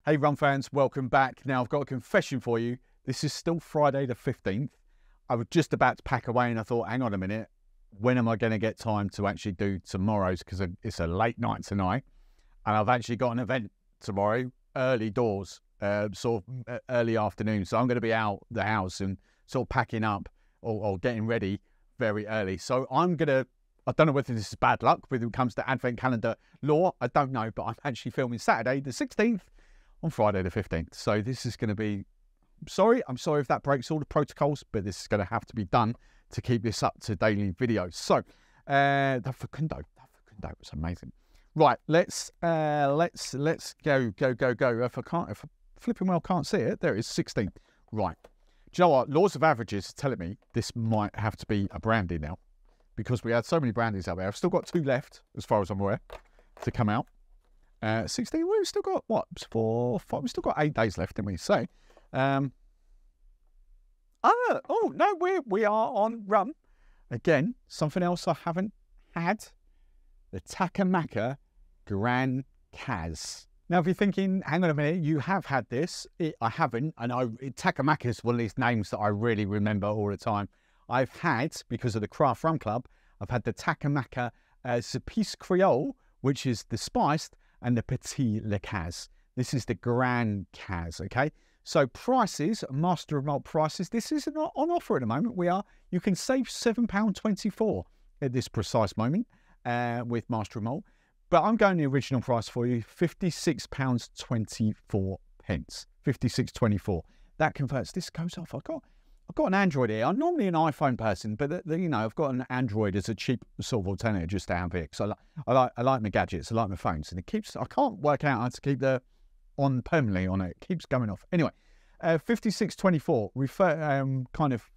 Hey Rum fans, welcome back. Now I've got a confession for you. This is still Friday the 15th. I was just about to pack away and I thought, hang on a minute, when am I going to get time to actually do tomorrow's? Because it's a late night tonight. And I've actually got an event tomorrow, early doors, early afternoon. So I'm going to be out the house and sort of packing up or getting ready very early. So I don't know whether this is bad luck when it comes to advent calendar law. I don't know, but I'm actually filming Saturday the 16th. On Friday the 15th. So this is going to be, I'm sorry if that breaks all the protocols, but this is going to have to be done to keep this up to daily videos. So that facundo was amazing. Right, let's go. If I flipping well can't see it, there it is, 16th. Right. Do you know what? Laws of averages are telling me this might have to be a brandy now, because we had so many brandies out there. I've still got 2 left, as far as I'm aware, to come out. 16, we've still got, what, 4, 5, we've still got 8 days left, didn't we? So, oh, no, we are on rum. Again, something else I haven't had, the TAKAMAKA GRANKAZ. Now, if you're thinking, hang on a minute, you have had this. I haven't, and TAKAMAKA is one of these names that I really remember all the time. I've had, because of the Craft Rum Club, I've had the TAKAMAKA Zapis Creole, which is the spiced, and the Petit Lecaz. This is the GRANKAZ, okay? So prices, Master of Malt prices, this is not on offer at the moment. You can save £7.24 at this precise moment with Master of Malt. But I'm going the original price for you, £56.24. £56.24. That converts, this goes off. I've got an Android here. I'm normally an iPhone person, but you know, I've got an Android as a cheap sort of alternative just to have it. So I like my gadgets, I like my phones, and I can't work out how to keep the on permanently on it. It keeps going off. Anyway, 56.24 kind of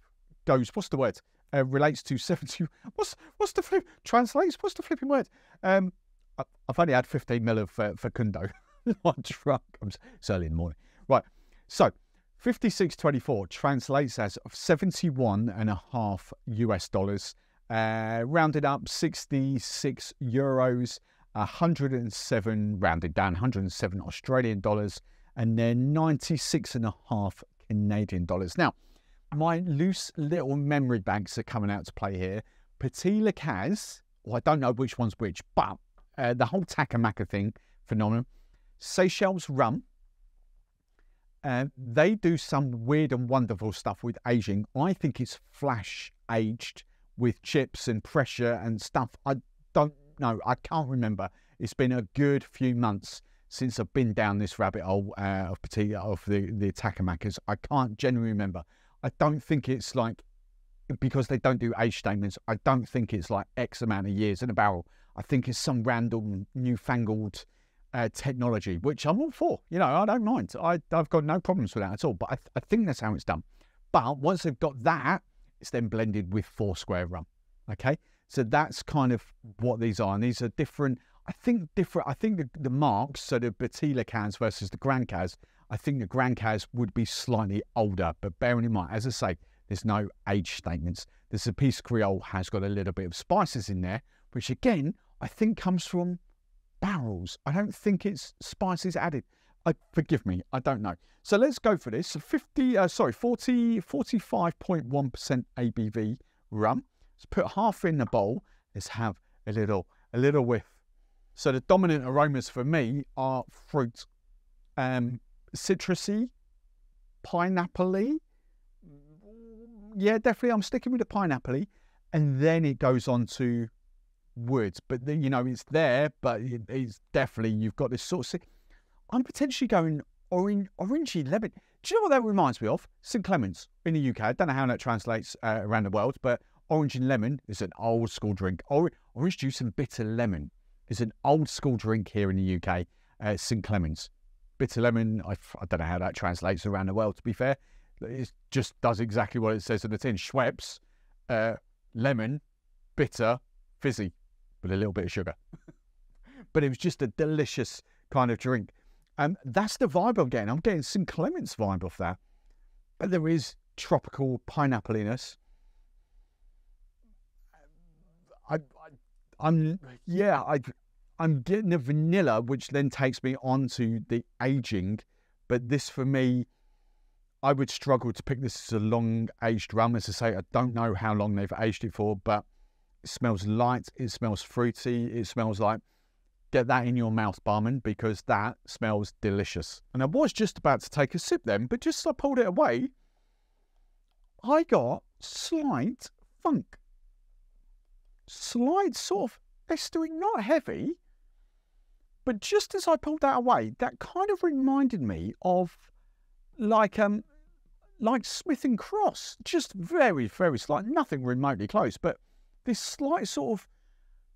goes. What's the word? Relates to 70. What's the flip? Translates. What's the flipping word? I've only had 15 ml of facundo. I'm drunk. It's early in the morning. Right. So 56.24 translates as $71.5 US, rounded up 66 euros, 107 rounded down, 107 Australian dollars, and then 96.5 Canadian dollars. Now, my loose little memory banks are coming out to play here. Petit Lecaz, well, I don't know which one's which, but the whole TAKAMAKA thing, phenomenal. Seychelles rum. They do some weird and wonderful stuff with aging. I think it's flash aged with chips and pressure and stuff. I don't know. I can't remember. It's been a good few months since I've been down this rabbit hole of the TAKAMAKAs. I can't genuinely remember. I don't think it's like, because they don't do age statements, I don't think it's like X amount of years in a barrel. I think it's some random newfangled technology, which I'm all for. You know, I don't mind. I've got no problems with that at all. But I think that's how it's done. But once they've got that, it's then blended with Foursquare rum. Okay, so that's kind of what these are. And these are different. I think the marks, so the Petit Lecaz versus the GRANKAZ, I think the GRANKAZ would be slightly older. But bearing in mind, as I say, there's no age statements. The Zapis Creole has got a little bit of spices in there, which again, I think comes from barrels. I don't think it's spices added. Forgive me, I don't know. So let's go for this. 45.1% ABV rum. Let's put half in the bowl. Let's have a little whiff. So the dominant aromas for me are fruit, citrusy, pineapple-y. Yeah, definitely. I'm sticking with the pineapple-y, and then it goes on to wood, but then, you know, it's there, but it's definitely, you've got this sort of, I'm potentially going orangey lemon. Do you know what that reminds me of? St. Clements in the UK. I don't know how that translates around the world, but orange and lemon is an old school drink. Orange juice and bitter lemon is an old school drink here in the UK. St. Clements. Bitter lemon, I don't know how that translates around the world, to be fair. It just does exactly what it says on the tin. Schweppes, lemon, bitter, fizzy, with a little bit of sugar. But it was just a delicious kind of drink. That's the vibe I'm getting. I'm getting St. Clements vibe off that. But there is tropical pineapple-iness. I'm getting the vanilla, which then takes me on to the aging But this for me, I would struggle to pick this as a long-aged rum. As I say, I don't know how long they've aged it for, but it smells light, it smells fruity, it smells like, get that in your mouth, barman, because that smells delicious. And I was just about to take a sip then, but just as I pulled it away, I got slight funk. Slight sort of estery, not heavy, but just as I pulled that away, that kind of reminded me of like Smith and Cross, just very, very slight, nothing remotely close, but this slight sort of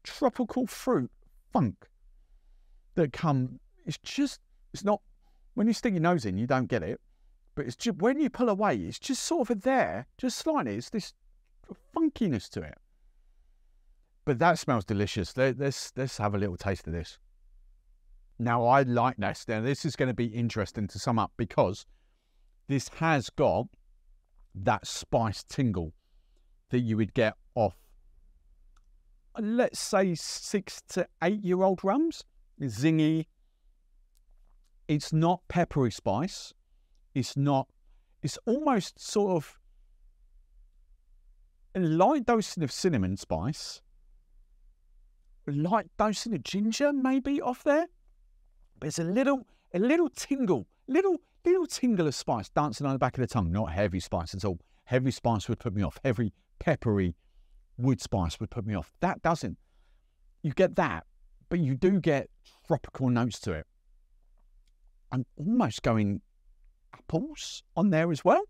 tropical fruit funk that it's not, when you stick your nose in, you don't get it, but it's just, when you pull away, it's just sort of there, just slightly, it's this funkiness to it. But that smells delicious. Let's have a little taste of this. Now, I like this. Now, this is going to be interesting to sum up because this has got that spice tingle that you would get off, let's say, 6 to 8 year old rums. It's zingy. It's not peppery spice. It's almost sort of a light dosing of cinnamon spice, a light dosing of ginger maybe off there. But it's a little tingle, little tingle of spice dancing on the back of the tongue. Not heavy spice at all. Heavy spice would put me off. Heavy peppery wood spice would put me off. That doesn't. You get that, but you do get tropical notes to it. I'm almost going apples on there as well.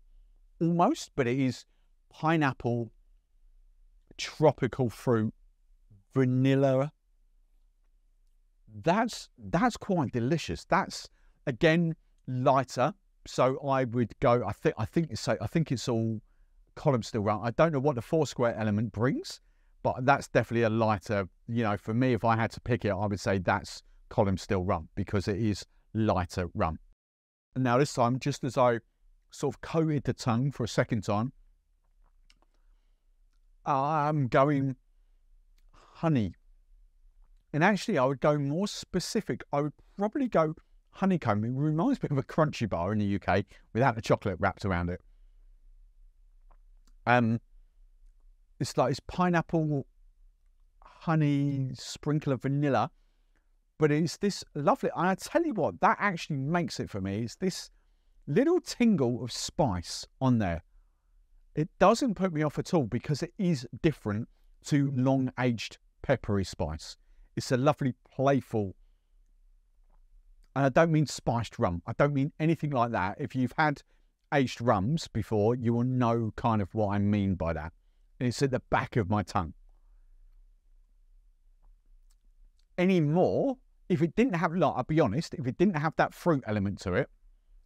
Almost, but it is pineapple, tropical fruit, vanilla. That's quite delicious. That's, again, lighter. So I would go, I think it's all column still rum. I don't know what the 4 square element brings, but that's definitely a lighter, you know, for me, if I had to pick it, I would say that's column still rum because it is lighter rum. And now this time, just as I sort of coated the tongue for a second time, I'm going honey. And actually, I would go more specific. I would probably go honeycomb. It reminds me of a crunchy bar in the UK without the chocolate wrapped around it. It's like it's pineapple, honey, sprinkle of vanilla, but it's this lovely. I tell you what, that actually makes it for me. It's this little tingle of spice on there. It doesn't put me off at all because it is different to long-aged peppery spice. It's a lovely, playful, and I don't mean spiced rum. I don't mean anything like that. If you've had aged rums before, you will know kind of what I mean by that. And it's at the back of my tongue. Any more, if it didn't have, like, I'll be honest, if it didn't have that fruit element to it,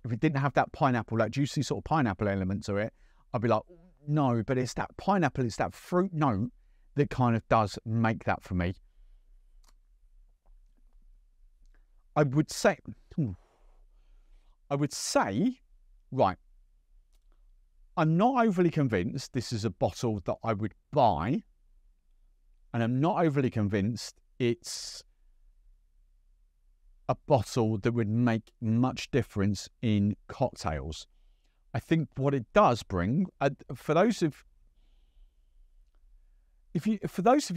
if it didn't have that pineapple, that juicy sort of pineapple element to it, I'd be like, no, but it's that pineapple, it's that fruit note that kind of does make that for me. I would say, right, I'm not overly convinced this is a bottle that I would buy, and I'm not overly convinced it's a bottle that would make much difference in cocktails. I think what it does bring, for those of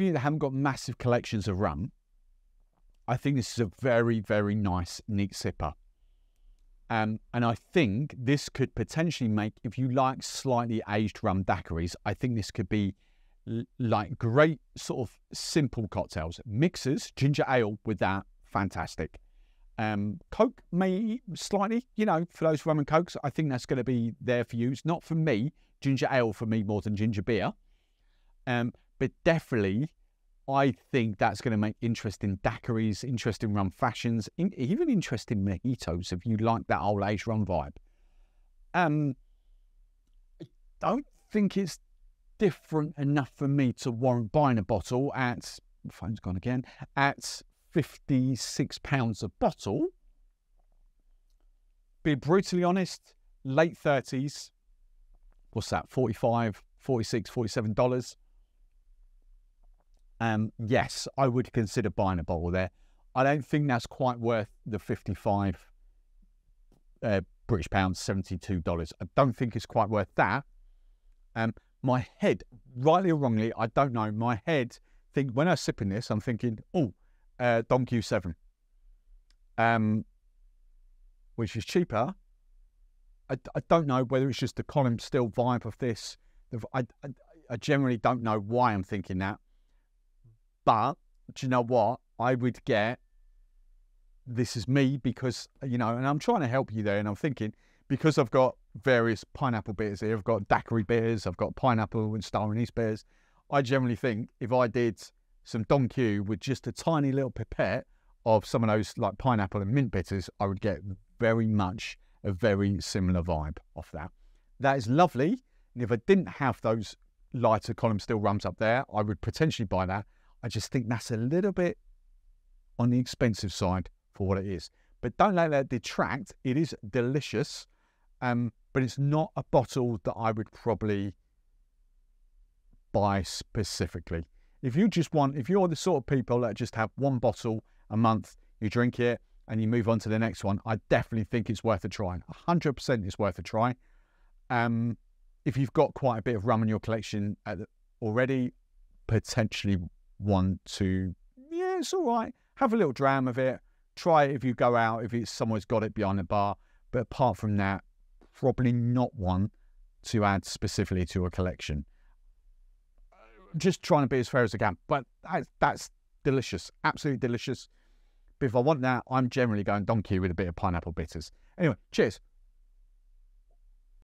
you that haven't got massive collections of rum, I think this is a very, very nice, neat sipper. And I think this could potentially make, if you like slightly aged rum daiquiris, I think this could be like great sort of simple cocktails. Mixers, ginger ale with that, fantastic. Coke may slightly, you know, for those rum and cokes, I think that's going to be there for you. It's not for me, ginger ale for me more than ginger beer. But definitely, I think that's going to make interesting daiquiris, interesting rum fashions, even interesting mojitos if you like that old age rum vibe. I don't think it's different enough for me to warrant buying a bottle at, phone's gone again, at £56 a bottle. Be brutally honest, late 30s, what's that, $45, $46, $47. Yes, I would consider buying a bottle there. I don't think that's quite worth the 55 British pounds, $72. I don't think it's quite worth that. My head, rightly or wrongly, I don't know. My head think when I was sipping this, I'm thinking, oh, Don Q7, which is cheaper. I don't know whether it's just the column still vibe of this. I generally don't know why I'm thinking that. But do you know what? I would get, this is me because, you know, and I'm trying to help you there. And I'm thinking, because I've got various pineapple beers here, I've got daiquiri beers, I've got pineapple and star anise beers. I generally think if I did some Don Q with just a tiny little pipette of some of those like pineapple and mint bitters, I would get very much a very similar vibe off that. That is lovely. And if I didn't have those lighter column still rums up there, I would potentially buy that. I just think that's a little bit on the expensive side for what it is. But don't let that detract. It is delicious, but it's not a bottle that I would probably buy specifically. If you just want, if you're the sort of people that just have one bottle a month, you drink it and you move on to the next one, I definitely think it's worth a try. 100% it's worth a try. If you've got quite a bit of rum in your collection already, potentially want to, yeah, it's all right. Have a little dram of it. Try it if you go out, if it's someone's got it behind the bar. But apart from that, probably not one to add specifically to a collection. Just trying to be as fair as I can. But that's delicious. Absolutely delicious. But if I want that, I'm generally going Don Q with a bit of pineapple bitters. Anyway, cheers.